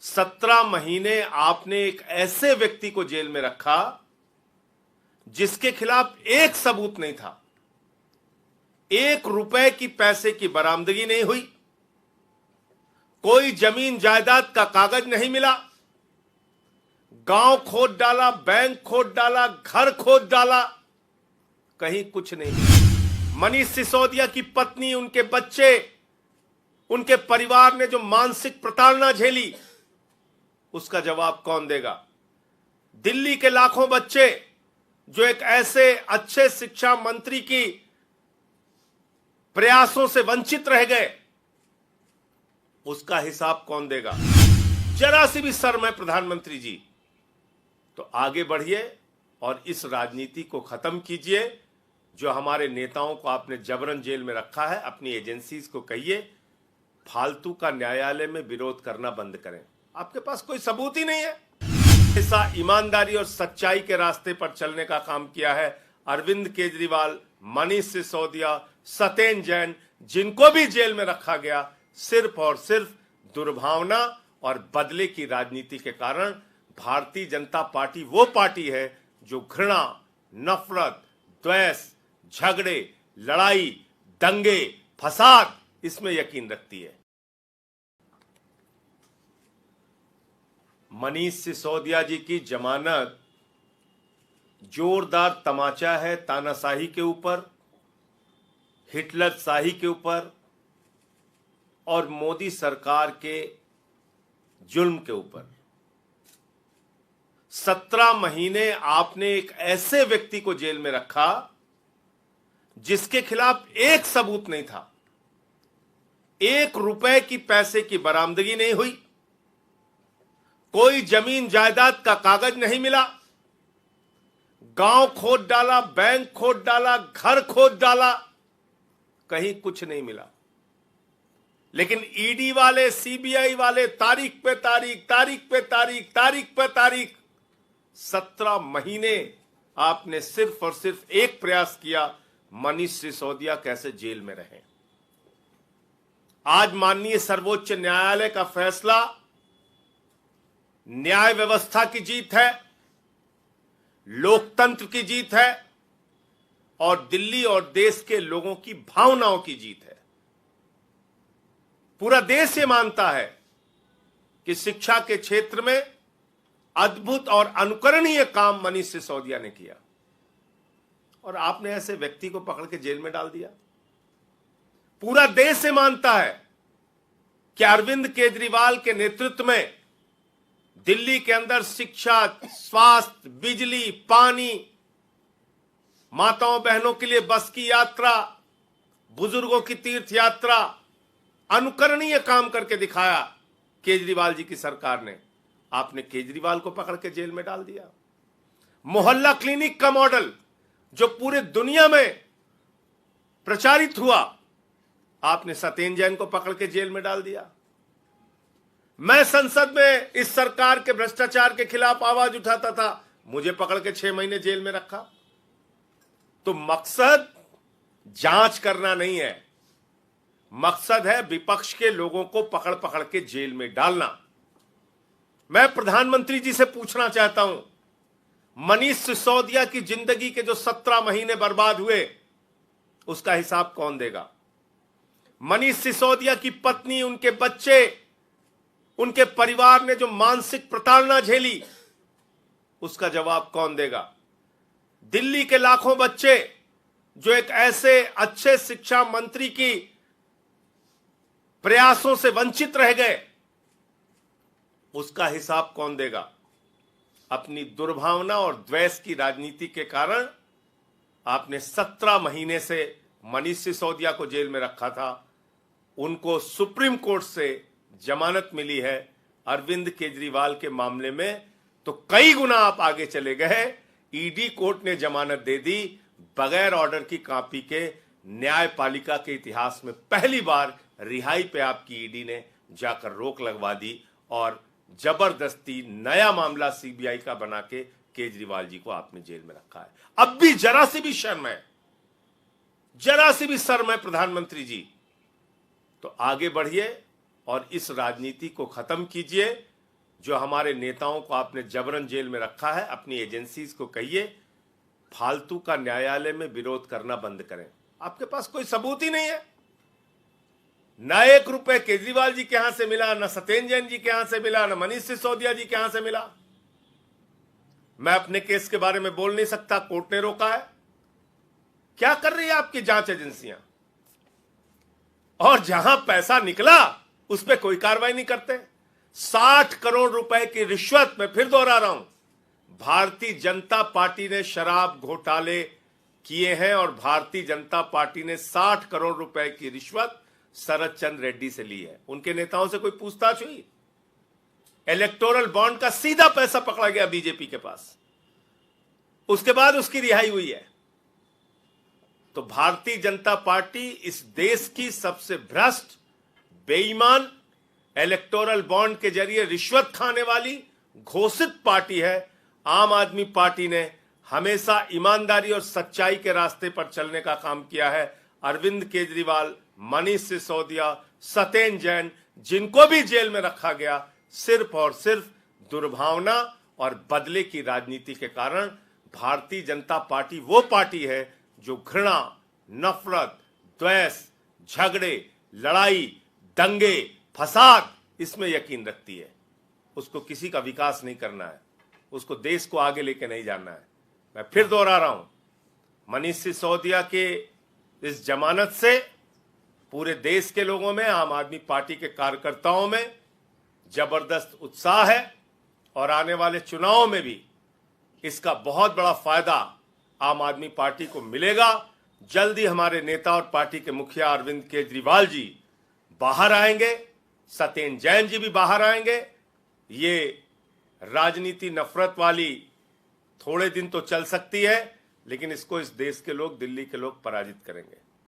17 महीने आपने एक ऐसे व्यक्ति को जेल में रखा जिसके खिलाफ एक सबूत नहीं था, 1 रुपए की पैसे की बरामदगी नहीं हुई, कोई जमीन जायदाद का कागज नहीं मिला, गांव खोद डाला, बैंक खोद डाला, घर खोद डाला, कहीं कुछ नहीं। मनीष सिसोदिया की पत्नी, उनके बच्चे, उनके परिवार ने जो मानसिक प्रताड़ना झेली, उसका जवाब कौन देगा? दिल्ली के लाखों बच्चे जो एक ऐसे अच्छे शिक्षा मंत्री की प्रयासों से वंचित रह गए, उसका हिसाब कौन देगा? जरा सी भी शर्म है प्रधानमंत्री जी, तो आगे बढ़िए और इस राजनीति को खत्म कीजिए। जो हमारे नेताओं को आपने जबरन जेल में रखा है, अपनी एजेंसीज को कहिए फालतू का न्यायालय में विरोध करना बंद करें। आपके पास कोई सबूत ही नहीं है। ऐसा ईमानदारी और सच्चाई के रास्ते पर चलने का काम किया है अरविंद केजरीवाल, मनीष सिसोदिया, सत्येंद्र जैन, जिनको भी जेल में रखा गया सिर्फ और सिर्फ दुर्भावना और बदले की राजनीति के कारण। भारतीय जनता पार्टी वो पार्टी है जो घृणा, नफरत, द्वेष, झगड़े, लड़ाई, दंगे, फसाद, इसमें यकीन रखती है। मनीष सिसोदिया जी की जमानत जोरदार तमाचा है तानाशाही के ऊपर, हिटलर शाही के ऊपर और मोदी सरकार के जुल्म के ऊपर। 17 महीने आपने एक ऐसे व्यक्ति को जेल में रखा जिसके खिलाफ एक सबूत नहीं था, 1 रुपए की पैसे की बरामदगी नहीं हुई, कोई जमीन जायदाद का कागज नहीं मिला, गांव खोद डाला, बैंक खोद डाला, घर खोद डाला, कहीं कुछ नहीं मिला। लेकिन ईडी वाले, सीबीआई वाले तारीख पे तारीख, तारीख पे तारीख, तारीख पे तारीख, 17 महीने आपने सिर्फ और सिर्फ एक प्रयास किया, मनीष सिसोदिया कैसे जेल में रहे। आज माननीय सर्वोच्च न्यायालय का फैसला न्याय व्यवस्था की जीत है, लोकतंत्र की जीत है और दिल्ली और देश के लोगों की भावनाओं की जीत है। पूरा देश ये मानता है कि शिक्षा के क्षेत्र में अद्भुत और अनुकरणीय काम मनीष सिसोदिया ने किया और आपने ऐसे व्यक्ति को पकड़ के जेल में डाल दिया। पूरा देश ये मानता है कि अरविंद केजरीवाल के नेतृत्व में दिल्ली के अंदर शिक्षा, स्वास्थ्य, बिजली, पानी, माताओं बहनों के लिए बस की यात्रा, बुजुर्गों की तीर्थ यात्रा, अनुकरणीय काम करके दिखाया केजरीवाल जी की सरकार ने। आपने केजरीवाल को पकड़ के जेल में डाल दिया। मोहल्ला क्लिनिक का मॉडल जो पूरे दुनिया में प्रचारित हुआ, आपने सत्येंद्र जैन को पकड़ के जेल में डाल दिया। मैं संसद में इस सरकार के भ्रष्टाचार के खिलाफ आवाज उठाता था, मुझे पकड़ के 6 महीने जेल में रखा। तो मकसद जांच करना नहीं है, मकसद है विपक्ष के लोगों को पकड़ पकड़ के जेल में डालना। मैं प्रधानमंत्री जी से पूछना चाहता हूं, मनीष सिसोदिया की जिंदगी के जो 17 महीने बर्बाद हुए, उसका हिसाब कौन देगा? मनीष सिसोदिया की पत्नी, उनके बच्चे, उनके परिवार ने जो मानसिक प्रताड़ना झेली, उसका जवाब कौन देगा? दिल्ली के लाखों बच्चे जो एक ऐसे अच्छे शिक्षा मंत्री की प्रयासों से वंचित रह गए, उसका हिसाब कौन देगा? अपनी दुर्भावना और द्वेष की राजनीति के कारण आपने 17 महीने से मनीष सिसोदिया को जेल में रखा था। उनको सुप्रीम कोर्ट से जमानत मिली है। अरविंद केजरीवाल के मामले में तो कई गुना आप आगे चले गए। ईडी कोर्ट ने जमानत दे दी बगैर ऑर्डर की कॉपी के। न्यायपालिका के इतिहास में पहली बार रिहाई पे आपकी ईडी ने जाकर रोक लगवा दी और जबरदस्ती नया मामला सीबीआई का बना के केजरीवाल जी को आपने जेल में रखा है। अब भी जरा सी भी शर्म है, जरा सी भी शर्म है प्रधानमंत्री जी, तो आगे बढ़िए और इस राजनीति को खत्म कीजिए। जो हमारे नेताओं को आपने जबरन जेल में रखा है, अपनी एजेंसीज को कहिए फालतू का न्यायालय में विरोध करना बंद करें। आपके पास कोई सबूत ही नहीं है। न 1 रुपए केजरीवाल जी के यहां से मिला, न सत्येंद्र जैन जी के यहां से मिला, न मनीष सिसोदिया जी के यहां से मिला। मैं अपने केस के बारे में बोल नहीं सकता, कोर्ट ने रोका है। क्या कर रही है आपकी जांच एजेंसियां? और जहां पैसा निकला उस पर कोई कार्रवाई नहीं करते। 60 करोड़ रुपए की रिश्वत, मैं फिर दोहरा रहा हूं, भारतीय जनता पार्टी ने शराब घोटाले किए हैं और भारतीय जनता पार्टी ने 60 करोड़ रुपए की रिश्वत शरद चंद्र रेड्डी से ली है। उनके नेताओं से कोई पूछताछ हुई? इलेक्टोरल बॉन्ड का सीधा पैसा पकड़ा गया बीजेपी के पास, उसके बाद उसकी रिहाई हुई है। तो भारतीय जनता पार्टी इस देश की सबसे भ्रष्ट, बेईमान, इलेक्टोरल बॉन्ड के जरिए रिश्वत खाने वाली घोषित पार्टी है। आम आदमी पार्टी ने हमेशा ईमानदारी और सच्चाई के रास्ते पर चलने का काम किया है। अरविंद केजरीवाल, मनीष सिसोदिया, सत्येंद्र जैन, जिनको भी जेल में रखा गया, सिर्फ और सिर्फ दुर्भावना और बदले की राजनीति के कारण। भारतीय जनता पार्टी वो पार्टी है जो घृणा, नफरत, द्वेष, झगड़े, लड़ाई, दंगे, फसाद, इसमें यकीन रखती है। उसको किसी का विकास नहीं करना है, उसको देश को आगे लेके नहीं जाना है। मैं फिर दोहरा रहा हूं, मनीष सिसोदिया के इस जमानत से पूरे देश के लोगों में, आम आदमी पार्टी के कार्यकर्ताओं में जबरदस्त उत्साह है और आने वाले चुनावों में भी इसका बहुत बड़ा फायदा आम आदमी पार्टी को मिलेगा। जल्दी हमारे नेता और पार्टी के मुखिया अरविंद केजरीवाल जी बाहर आएंगे, सत्येंद्र जैन जी भी बाहर आएंगे। ये राजनीति नफरत वाली थोड़े दिन तो चल सकती है, लेकिन इसको इस देश के लोग, दिल्ली के लोग पराजित करेंगे।